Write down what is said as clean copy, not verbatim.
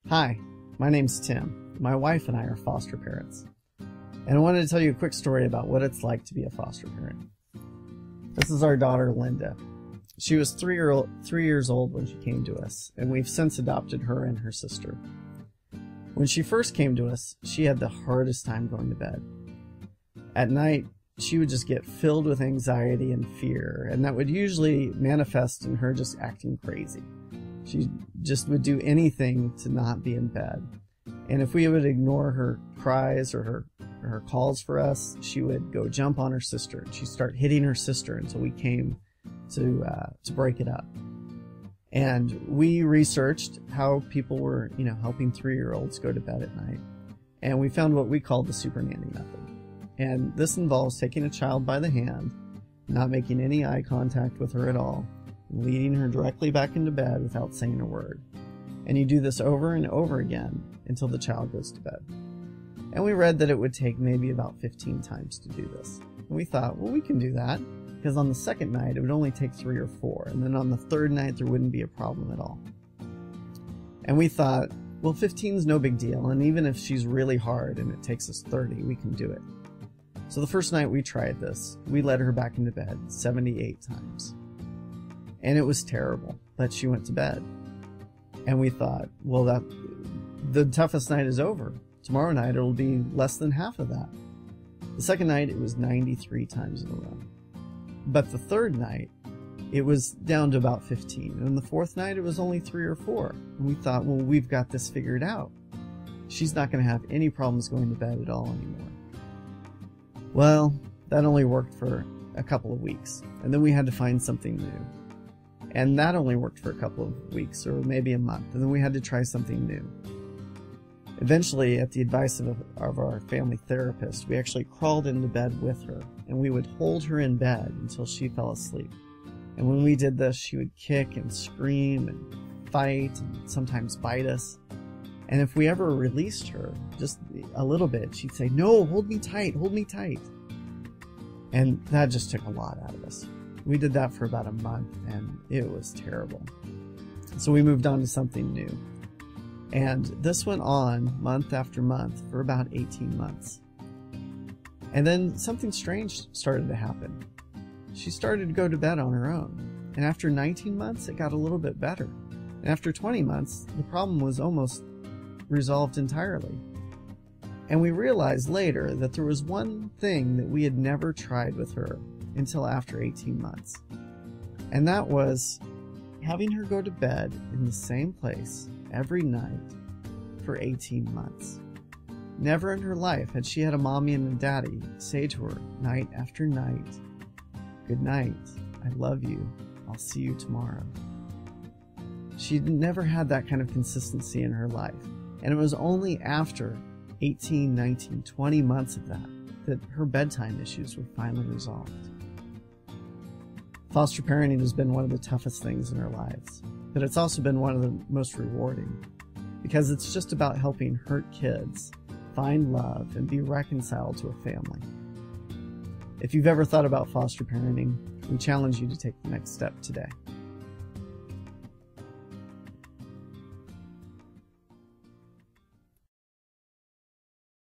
Hi, my name's Tim. My wife and I are foster parents. And I wanted to tell you a quick story about what it's like to be a foster parent. This is our daughter, Linda. She was 3 years old when she came to us, and we've since adopted her and her sister. When she first came to us, she had the hardest time going to bed. At night, she would just get filled with anxiety and fear, and that would usually manifest in her just acting crazy. She just would do anything to not be in bed. And if we would ignore her cries or her calls for us, she would go jump on her sister. She'd start hitting her sister until we came to break it up. And we researched how people were, helping 3-year-olds go to bed at night. And we found what we call the super nanny method. And this involves taking a child by the hand, not making any eye contact with her at all, leading her directly back into bed without saying a word. And you do this over and over again until the child goes to bed. And we read that it would take maybe about 15 times to do this. And we thought, well, we can do that, because on the second night it would only take 3 or 4, and then on the third night there wouldn't be a problem at all. And we thought, well, 15 is no big deal, and even if she's really hard and it takes us 30, we can do it. So the first night we tried this, we led her back into bed 78 times. And it was terrible, but she went to bed. And we thought, well, the toughest night is over. Tomorrow night it'll be less than half of that. The second night it was 93 times in a row. But the third night it was down to about 15. And the fourth night it was only 3 or 4. And we thought, well, we've got this figured out. She's not going to have any problems going to bed at all anymore. Well, that only worked for a couple of weeks. And then we had to find something new. And that only worked for a couple of weeks or maybe a month. And then we had to try something new. Eventually, at the advice of our family therapist, we actually crawled into bed with her, and we would hold her in bed until she fell asleep. And when we did this, she would kick and scream and fight and sometimes bite us. And if we ever released her, just a little bit, she'd say, "No, hold me tight, hold me tight." And that just took a lot out of us. We did that for about a month, and it was terrible. So we moved on to something new. And this went on month after month for about 18 months. And then something strange started to happen. She started to go to bed on her own. And after 19 months, it got a little bit better. And after 20 months, the problem was almost resolved entirely. And we realized later that there was one thing that we had never tried with her until after 18 months. And that was having her go to bed in the same place every night for 18 months. Never in her life had she had a mommy and a daddy say to her night after night, "Good night, I love you, I'll see you tomorrow." She'd never had that kind of consistency in her life. And it was only after 18, 19, 20 months of that her bedtime issues were finally resolved. Foster parenting has been one of the toughest things in our lives, but it's also been one of the most rewarding, because it's just about helping hurt kids find love and be reconciled to a family. If you've ever thought about foster parenting, we challenge you to take the next step today.